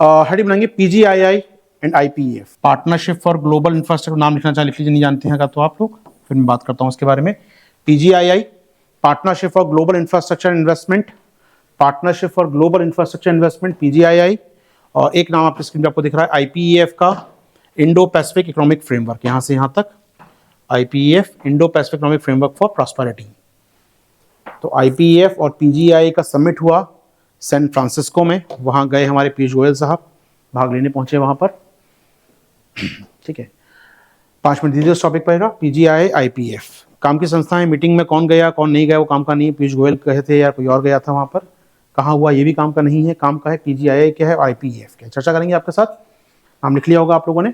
Heading बनाएंगे PGII and IPEF, partnership for global infrastructure, नाम लिखना चाहे लिख लीजिए, नहीं जानते हैं का तो आप लोग, फिर मैं बात करता हूँ उसके बारे में। PGII partnership for global infrastructure investment, partnership for global infrastructure investment PGII, और एक नाम आपकी स्क्रीन पे आपको दिख रहा है आईपीईएफ का, इंडो पैसिफिक इकोनॉमिक फ्रेमवर्क, यहां से यहां तक IPEF, Indo Pacific economic framework for prosperity. तो आईपीईएफ और पीजीआई का समिट हुआ सैन फ्रांसिस्को में, वहां गए हमारे पीयूष गोयल साहब, भाग लेने पहुंचे वहां पर। ठीक है, 5 मिनट दीजिए उस टॉपिक पर। पीजीआई आईपीएफ काम की संस्थाएं, मीटिंग में कौन गया कौन नहीं गया वो काम का नहीं है, पीयूष गोयल कहे थे या कोई और गया था वहां पर, कहाँ हुआ ये भी काम का नहीं है, काम का है पीजीआई क्या है, आईपीएफ क्या है, चर्चा करेंगे आपके साथ। नाम लिख लिया होगा आप लोगों ने।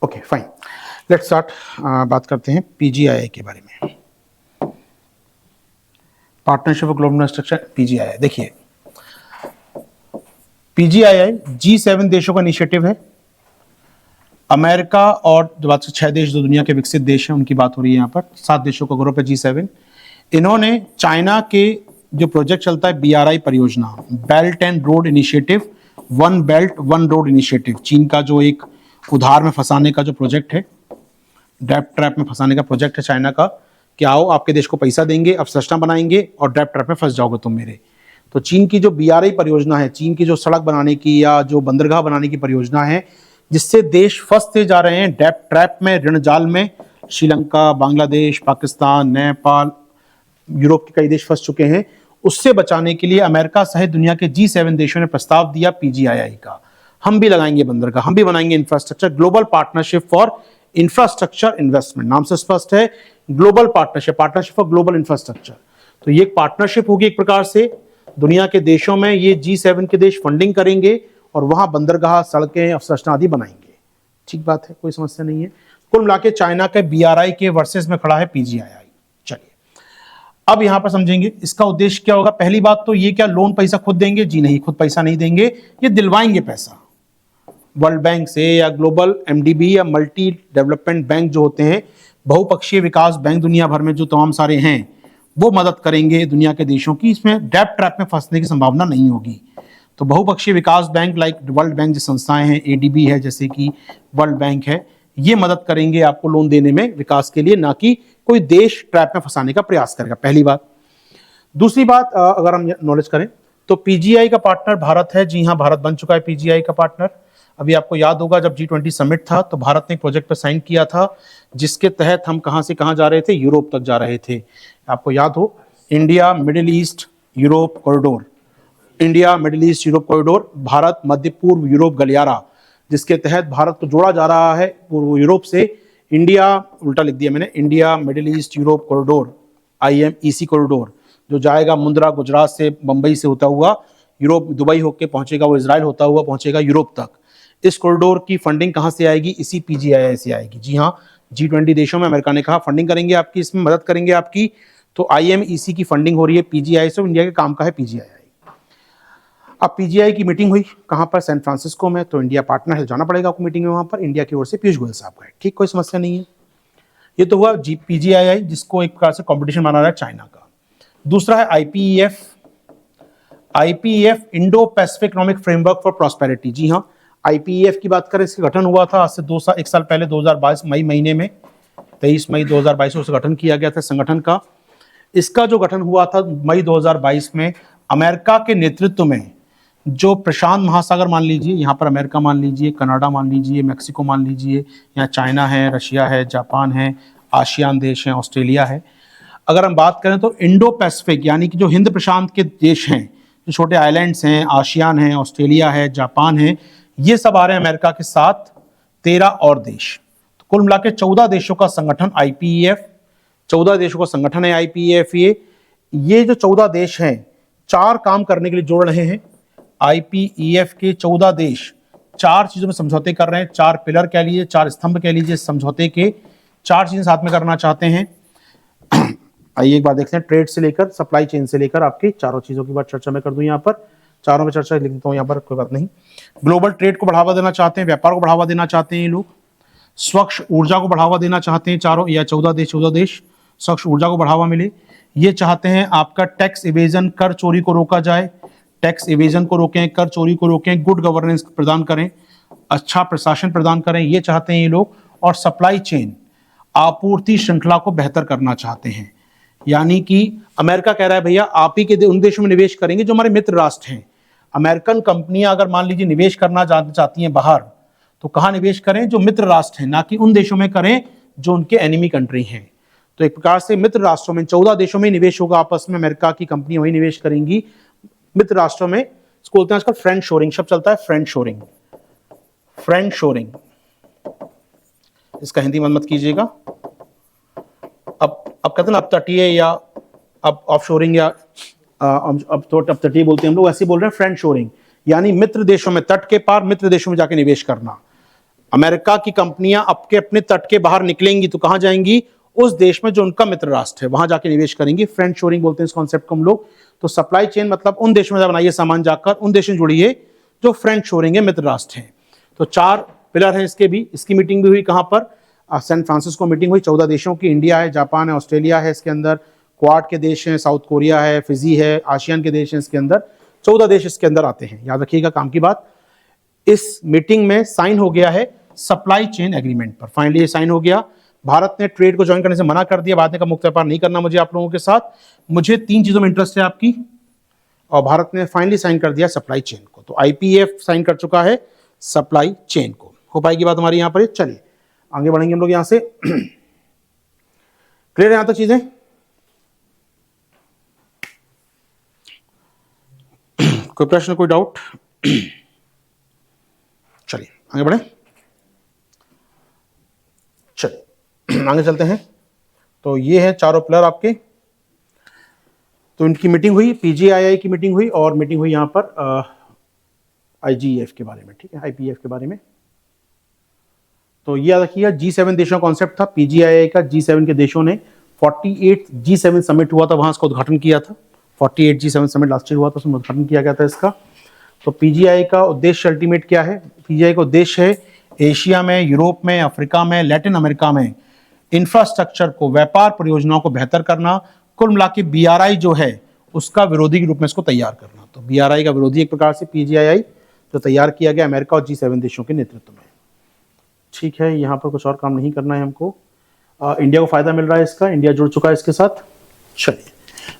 Okay fine, let's start. बात करते हैं पीजीआई के बारे में, partnership of global infrastructure PGI. देखिए पीजीआई G7 देशों का इनिशिएटिव है। अमेरिका और जो बात 6 देश जो दुनिया के विकसित देश हैं उनकी बात हो रही है यहाँ पर, 7 देशों का ग्रुप है G7। इन्होंने चाइना के जो प्रोजेक्ट चलता है BRI परियोजना, belt and road initiative, one belt one road initiative, चीन का जो एक उधार में फंसाने का जो प्रोजेक्ट है, डेप्ट ट्रैप में फंसाने का प्रोजेक्ट है चाइना का, कि आओ आपके देश को पैसा देंगे, अवसंरचना बनाएंगे और डेप्ट ट्रैप में फंस जाओगे तुम मेरे। तो चीन की जो BRI परियोजना है, चीन की जो सड़क बनाने की या जो बंदरगाह बनाने की परियोजना है, जिससे देश फंसते जा रहे हैं डेप्ट ट्रैप में, ऋण जाल में, श्रीलंका, बांग्लादेश, पाकिस्तान, नेपाल, यूरोप के कई देश फंस चुके हैं, उससे बचाने के लिए अमेरिका सहित दुनिया के G7 देशों ने प्रस्ताव दिया पीजीआईआई का, हम भी लगाएंगे बंदरगाह, हम भी बनाएंगे infrastructure, global partnership for infrastructure investment, नाम से स्पष्ट है, global partnership, partnership for global infrastructure. तो ये एक पार्टनरशिप होगी एक प्रकार से दुनिया के देशों में, ये G7 के देश फंडिंग करेंगे और वहां बंदरगाह, सड़कें, अवसंरचना आदि बनाएंगे। ठीक बात है, कोई समस्या नहीं है। कुल मिला के चाइना के BRI के वर्सेस में खड़ा है पीजीआईआई। चलिए अब यहां पर समझेंगे इसका उद्देश्य क्या होगा। पहली बात तो ये, क्या लोन पैसा खुद देंगे? जी नहीं, खुद पैसा नहीं देंगे, ये दिलवाएंगे पैसा वर्ल्ड बैंक से या ग्लोबल MDB या मल्टी डेवलपमेंट बैंक जो होते हैं, बहुपक्षीय विकास बैंक दुनिया भर में जो तमाम सारे हैं, वो मदद करेंगे दुनिया के देशों की, इसमें डेप्ट ट्रैप में फंसने की संभावना नहीं होगी। तो बहुपक्षीय विकास बैंक लाइक वर्ल्ड बैंक जो संस्थाएं हैं, ADB है जैसे कि वर्ल्ड बैंक है, ये मदद करेंगे आपको लोन देने में विकास के लिए, ना कि कोई देश ट्रैप में फंसाने का प्रयास करेगा, पहली बात। दूसरी बात, अगर हम नॉलेज करें तो पीजीआई का पार्टनर भारत है। जी हाँ, भारत बन चुका है पीजीआई का पार्टनर। अभी आपको याद होगा जब G20 समिट था तो भारत ने एक प्रोजेक्ट पर साइन किया था, जिसके तहत हम कहां से कहां जा रहे थे, यूरोप तक जा रहे थे। आपको याद हो, India Middle East Europe corridor, India Middle East Europe corridor, Bharat मध्य पूर्व यूरोप गलियारा, जिसके तहत भारत को जोड़ा जा रहा है पूर्व यूरोप से। इंडिया, उल्टा लिख दिया मैंने, India Middle East Europe corridor, IMEC corridor, जो जाएगा मुंद्रा गुजरात से, बंबई से होता हुआ यूरोप, दुबई होकर पहुंचेगा, वो इजराइल होता हुआ पहुंचेगा यूरोप तक। इस कॉरिडोर की फंडिंग कहां से आएगी? इसी पीजीआईआई से आएगी। जी हाँ, G20 देशों में अमेरिका ने कहा फंडिंग करेंगे आपकी, इसमें मदद करेंगे आपकी। तो IMEC की फंडिंग हो रही है पीजीआई से, इंडिया के काम का है पीजीआईआई। अब पीजीआई की मीटिंग हुई कहां पर? सैन फ्रांसिस्को में। तो इंडिया पार्टनर है, जाना पड़ेगा आपको मीटिंग में, वहां पर इंडिया की ओर से पीयूष गोयल साहब का है। ठीक, कोई समस्या नहीं है। ये तो हुआ पीजीआईआई, जिसको एक प्रकार से कॉम्पिटिशन माना रहा है चाइना का। दूसरा है IPEF, IPEF Indo Pacific economic framework for prosperity. जी हाँ, आईपीईएफ की बात करें, इसका गठन हुआ था आज से 1 साल पहले, 2022 मई महीने में, 23 मई 2022 को गठन किया गया था संगठन का। इसका जो गठन हुआ था मई 2022 में, अमेरिका के नेतृत्व में, जो प्रशांत महासागर मान लीजिए, यहाँ पर अमेरिका मान लीजिए, कनाडा मान लीजिए, मैक्सिको मान लीजिए, यहाँ चाइना है, रशिया है, जापान है, आसियान देश हैं, ऑस्ट्रेलिया है। अगर हम बात करें तो इंडो पैसिफिक यानी कि जो हिंद प्रशांत के देश हैं, जो छोटे आइलैंड्स हैं, आसियान है, ऑस्ट्रेलिया है, जापान है, ये सब आ रहे हैं अमेरिका के साथ, 13 और देश। तो कुल मिला के 14 देशों का संगठन आईपीईएफ, 14 देशों का संगठन है आईपीईएफ। ये जो 14 देश हैं, 4 काम करने के लिए जोड़ रहे हैं। आईपीईएफ के 14 देश 4 चीजों में समझौते कर रहे हैं, 4 पिलर कह लीजिए, 4 स्तंभ कह लीजिए, समझौते के 4 चीजें साथ में करना चाहते हैं। आइए एक बार देखते हैं, ट्रेड से लेकर सप्लाई चेन से लेकर आपकी चारों चीजों की बात चर्चा मैं कर दूं। यहाँ पर चारों में चर्चा लिख देता हूँ यहाँ पर, कोई बात नहीं। ग्लोबल ट्रेड को बढ़ावा देना चाहते हैं, व्यापार को बढ़ावा देना चाहते हैं ये लोग। स्वच्छ ऊर्जा को बढ़ावा देना चाहते हैं चारों या 14 देश स्वच्छ ऊर्जा को बढ़ावा मिले। ये चाहते हैं आपका टैक्स इवेजन, कर चोरी को रोका जाए, टैक्स इवेजन को रोकें, कर चोरी को रोकें, गुड गवर्नेंस प्रदान करें, अच्छा प्रशासन प्रदान करें, ये चाहते हैं ये लोग। और सप्लाई चेन, आपूर्ति श्रृंखला को बेहतर करना चाहते हैं। यानी कि अमेरिका कह रहा है भैया आप ही के उन देशों में निवेश करेंगे जो हमारे मित्र राष्ट्र हैं। अमेरिकन कंपनियां अगर मान लीजिए निवेश करना चाहती हैं बाहर, तो कहाँ निवेश करें? जो मित्र राष्ट्र हैं, ना कि उन देशों में करें जो उनके एनिमी कंट्री हैं। तो एक प्रकार से मित्र राष्ट्रों में 14 देशों में निवेश होगा आपस में, अमेरिका की कंपनी वही निवेश करेंगी मित्र राष्ट्रों में। इसको बोलते हैं आजकल फ्रेंड शोरिंग शब्द चलता है, फ्रेंड शोरिंग, फ्रेंड शोरिंग। इसका हिंदी मत कीजिएगा। अब कहते हैं ना अब तटीय या अब ऑफशोरिंग या अब तटीय बोलते हैं हम लोग, ऐसे बोल रहे हैं फ्रेंड शोरिंग, यानी मित्र देशों में, तट के पार मित्र देशों में जाके निवेश करना। अमेरिका की कंपनियां आपके अपने तट के बाहर निकलेंगी तो कहां जाएंगी? उस देश में जो उनका मित्र राष्ट्र है वहां जाके निवेश करेंगी। फ्रेंड शोरिंग बोलते हैं इस कॉन्सेप्ट को हम लोग। तो सप्लाई चेन मतलब उन देशों में बनाइए सामान जाकर, उन देशों में जुड़िए जो फ्रेंड शोरिंग है, मित्र राष्ट्र हैं। तो 4 पिलर हैं इसके भी। इसकी मीटिंग भी हुई कहां पर? सैन फ्रांसिस्को मीटिंग हुई 14 देशों की। इंडिया है, जापान है, ऑस्ट्रेलिया है इसके अंदर, क्वाड के देश हैं, साउथ कोरिया है, फिजी है, आसियान के देश हैं इसके अंदर। 14 देश इसके अंदर आते हैं, याद रखिएगा काम की बात। इस मीटिंग में साइन हो गया है सप्लाई चेन एग्रीमेंट पर, फाइनली ये साइन हो गया। भारत ने ट्रेड को ज्वाइन करने से मना कर दिया, बाद में का मुक्त व्यापार नहीं करना मुझे आप लोगों के साथ। मुझे 3 चीजों में इंटरेस्ट है आपकी, और भारत ने फाइनली साइन कर दिया सप्लाई चेन को। तो आईपीएफ साइन कर चुका है सप्लाई चेन को। हो पाएगी बात हमारी यहां पर? चलिए आगे बढ़ेंगे हम लोग यहां से। क्लियर है यहां तक चीजें? कोई प्रश्न, कोई डाउट? चलिए आगे बढ़े, चलिए आगे चलते हैं। तो ये है चारों पिलर आपके। तो इनकी मीटिंग हुई, पीजीआईआई की मीटिंग हुई, और मीटिंग हुई यहाँ पर आईजीएफ के बारे में, ठीक है, आईपीएफ के बारे में। तो ये याद रखिएगा G7 देशों का कॉन्सेप्ट था पीजीआईआई का। G7 के देशों ने 48 G7 समिट हुआ था, वहां इसका उद्घाटन किया था। 48 G7 समिट लास्ट ईयर हुआ था, उसमें उद्घाटन किया गया था इसका। तो पीजीआई का उद्देश्य अल्टीमेट क्या है? पीजीआई का उद्देश्य है एशिया में, यूरोप में, अफ्रीका में, लैटिन अमेरिका में इंफ्रास्ट्रक्चर को, व्यापार परियोजनाओं को बेहतर करना। कुल मिला के बीआरआई जो है उसका विरोधी के रूप में इसको तैयार करना। तो बीआरआई का विरोधी एक प्रकार से पीजीआईआई जो तैयार किया गया अमेरिका और G7 देशों के नेतृत्व में। ठीक है, यहाँ पर कुछ और काम नहीं करना है हमको। इंडिया को फायदा मिल रहा है इसका, इंडिया जुड़ चुका है इसके साथ। चलिए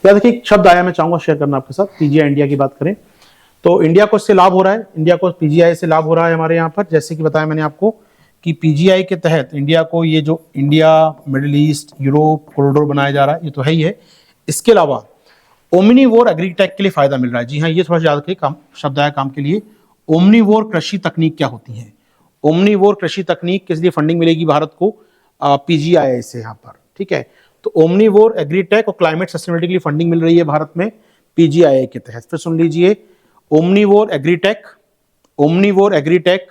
याद रखिए, एक शब्द आया मैं चाहूंगा शेयर करना आपके साथ। पीजीआई इंडिया की बात करें तो इंडिया को इससे लाभ हो रहा है, इंडिया को पीजीआई से लाभ हो रहा है हमारे यहाँ पर। जैसे कि बताया मैंने आपको कि पीजीआई के तहत इंडिया को ये जो India, Middle East, Europe corridor बनाया जा रहा है, ये तो है ही है। इसके अलावा ओमनीवोर एग्रीटेक के लिए फायदा मिल रहा है। जी हाँ, ये थोड़ा सा याद रखिए, काम शब्द आया काम के लिए। ओमनीवोर कृषि तकनीक क्या होती है? ओमनीवोर कृषि तकनीक किस लिए फंडिंग मिलेगी भारत को? पीजीआईआई से यहाँ पर, ठीक है। तो ओमनीवोर एग्रीटेक और क्लाइमेट सस्टेनेबिलिटी के लिए फंडिंग मिल रही है भारत में पीजीआईआई के तहत। फिर सुन लीजिए, ओमनीवोर एग्रीटेक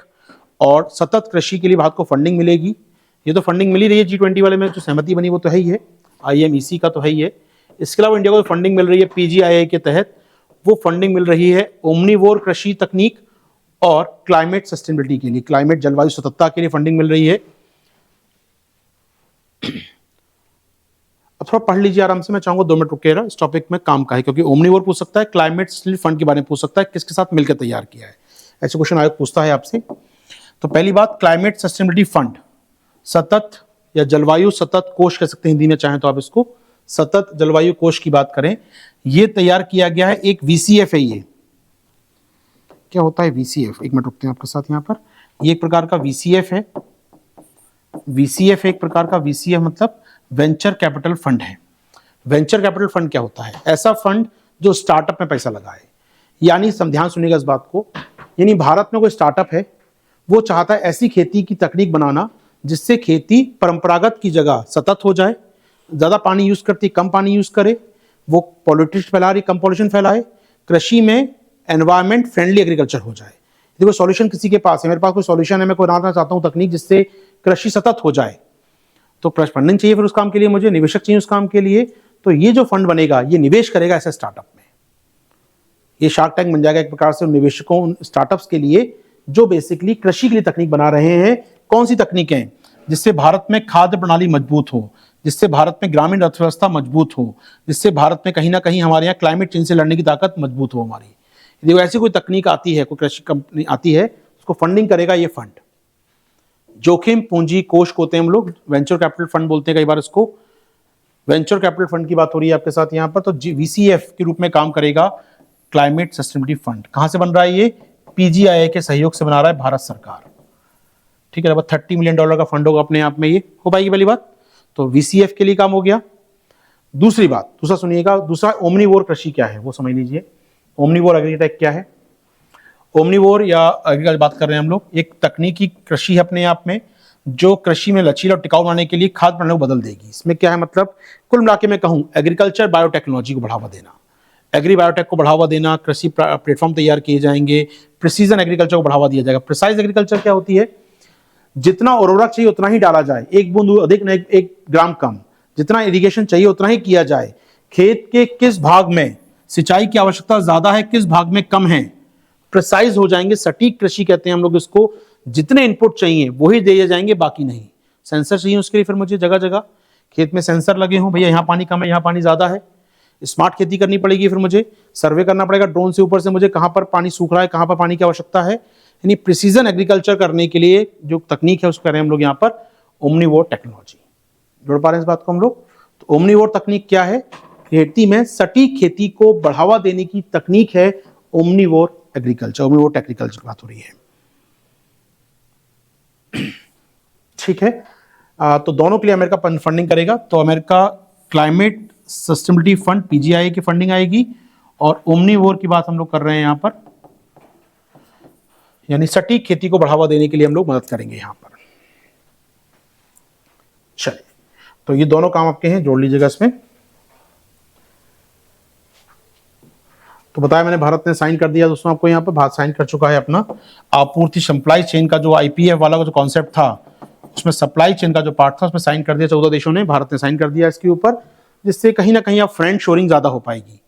और सतत कृषि के लिए भारत को फंडिंग मिलेगी। ये तो फंडिंग मिल ही रही है, G20 वाले में जो सहमति बनी वो तो है ही है, IMEC का तो है ही है। इसके अलावा इंडिया को फंडिंग मिल रही है पीजीआईआई के तहत, वो फंडिंग मिल रही है ओमनीवोर कृषि तकनीक और क्लाइमेट सस्टेनेबिलिटी के लिए, क्लाइमेट जलवायु सततता के लिए फंडिंग मिल रही है। अब थोड़ा पढ़ लीजिए आराम से, मैं चाहूंगा 2 मिनट रुकेगा इस टॉपिक में काम का है, क्योंकि ओमनीवोर पूछ सकता है, क्लाइमेट फंड के बारे में पूछ सकता है, किसके साथ मिलकर तैयार किया है, ऐसे क्वेश्चन आयोग पूछता है आपसे। तो पहली बात, क्लाइमेट सस्टेनेबिलिटी फंड, सतत या जलवायु सतत कोष कह सकते हैं हिंदी में चाहें तो आप इसको, सतत जलवायु कोष की बात करें, ये तैयार किया गया है। एक VCF है, ये क्या होता है VCF? एक मिनट रुकते हैं आपके साथ यहाँ पर। ये एक प्रकार का VCF है, VCF एक प्रकार का, VCF मतलब वेंचर कैपिटल फंड है। वेंचर कैपिटल फंड क्या होता है? ऐसा फंड जो स्टार्टअप में पैसा लगाए। यानी ध्यान सुनिएगा इस बात को, यानी भारत में कोई स्टार्टअप है, वो चाहता है ऐसी खेती की तकनीक बनाना जिससे खेती परंपरागत की जगह सतत हो जाए, ज्यादा पानी यूज करती कम पानी यूज करे, वो पॉल्यूशन फैला रही कम पॉल्यूशन फैलाए, कृषि में एनवायरमेंट फ्रेंडली एग्रीकल्चर हो जाए। देखो सॉल्यूशन किसी के पास है, मेरे पास कोई सॉल्यूशन है, मैं कोई बनाना चाहता हूँ तकनीक जिससे कृषि सतत हो जाए, तो फंडिंग चाहिए फिर उस काम के लिए, मुझे निवेशक चाहिए उस काम के लिए। तो ये जो फंड बनेगा ये निवेश करेगा ऐसे स्टार्टअप में, ये शार्क टैंक बन जाएगा एक प्रकार से उन निवेशकों, उन स्टार्टअप्स के लिए जो बेसिकली कृषि के लिए तकनीक बना रहे हैं। कौन सी तकनीकें? जिससे भारत में खाद्य प्रणाली मजबूत हो, जिससे भारत में ग्रामीण अर्थव्यवस्था मजबूत हो, जिससे भारत में कहीं ना कहीं हमारे यहाँ क्लाइमेट चेंज से लड़ने की ताकत मजबूत हो हमारी। यदि ऐसी कोई तकनीक आती है, कोई कृषि कंपनी आती है, उसको फंडिंग करेगा ये फंड। जोखिम पूंजी कोष को होते हैं हम लोग, वेंचर कैपिटल फंड बोलते हैं कई बार इसको। वेंचर कैपिटल फंड की बात हो रही है आपके साथ यहाँ पर, तो VCF के रूप में काम करेगा क्लाइमेट सस्टेनेबिलिटी फंड। कहां से बन रहा है ये? PGIA के सहयोग से बना रहा है भारत सरकार। ठीक है, लगभग $30 मिलियन का फंड होगा अपने आप में, ये हो पाएगी पहली बात। तो VCF के लिए काम हो गया। दूसरी बात, दूसरा सुनिएगा, दूसरा ओमनीवोर कृषि क्या है वो समझ लीजिए। ओमनीवोर एग्रीटेक क्या है? ओमनीवोर या एग्रीकल्चर बात कर रहे हैं हम लोग, एक तकनीकी कृषि है अपने आप में, जो कृषि में लचीला और टिकाऊ बनाने के लिए खाद्य प्रणाली को बदल देगी। इसमें क्या है मतलब, कुल मिला के मैं कहूँ, एग्रीकल्चर बायोटेक्नोलॉजी को बढ़ावा देना, एग्री बायोटेक को बढ़ावा देना, कृषि प्लेटफॉर्म तैयार किए जाएंगे, प्रिसीजन एग्रीकल्चर को बढ़ावा दिया जाएगा। प्रिसाइज एग्रीकल्चर क्या होती है? जितना उर्वरक चाहिए उतना ही डाला जाए, एक बूंद अधिक न एक ग्राम कम, जितना इरिगेशन चाहिए उतना ही किया जाए। खेत के किस भाग में सिंचाई की आवश्यकता ज्यादा है, किस भाग में कम है, प्रिसाइज हो जाएंगे। सटीक कृषि कहते हैं हम लोग इसको। जितने इनपुट चाहिए वही दिए जाएंगे, बाकी नहीं। सेंसर चाहिए उसके लिए, फिर मुझे जगह जगह खेत में सेंसर लगे हों, भैया यहाँ पानी कम है, यहाँ पानी ज्यादा है। स्मार्ट खेती करनी पड़ेगी, फिर मुझे सर्वे करना पड़ेगा ड्रोन से ऊपर से, मुझे कहां पर पानी सूख रहा है, कहां पर पानी की आवश्यकता है। यानी प्रिसीजन एग्रीकल्चर करने के लिए जो तकनीक है उसको कह रहे हैं हम लोग यहाँ पर ओमनीवोर टेक्नोलॉजी। जुड़ पा रहे हैं इस बात को हम लोग? तो ओमनीवोर तकनीक क्या है? खेती में सटीक खेती को बढ़ावा देने की तकनीक है ओमनीवोर एग्रीकल्चर, ओमनीवोर टेक्निकल्चर की बात हो रही है। ठीक है, तो दोनों के लिए अमेरिका फंडिंग करेगा। तो America climate sustainability fund PGIA की फंडिंग आएगी, और ओमनीवोर की बात हम लोग कर रहे हैं यहां पर, यानी सटीक खेती को बढ़ावा देने के लिए हम लोग मदद करेंगे यहां पर। चलिए, तो ये दोनों काम आपके हैं, जोड़ लीजिएगा इसमें। तो बताया मैंने, भारत ने साइन कर दिया दोस्तों आपको, यहाँ पर भारत साइन कर चुका है अपना आपूर्ति सप्लाई चेन का जो IPF वाला का जो कॉन्सेप्ट था, उसमें सप्लाई चेन का जो पार्ट था उसमें साइन कर दिया 14 देशों ने, भारत ने साइन कर दिया इसके ऊपर, जिससे कहीं ना कहीं अब फ्रेंड शोरिंग ज्यादा हो पाएगी।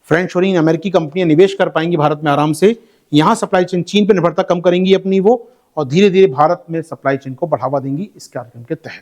फ्रेंड शोरिंग, अमेरिकी कंपनियां निवेश कर पाएंगी भारत में आराम से, यहाँ सप्लाई चेन, चीन पर निर्भरता कम करेंगी अपनी वो, और धीरे धीरे भारत में सप्लाई चेन को बढ़ावा देंगी इस कार्यक्रम के तहत।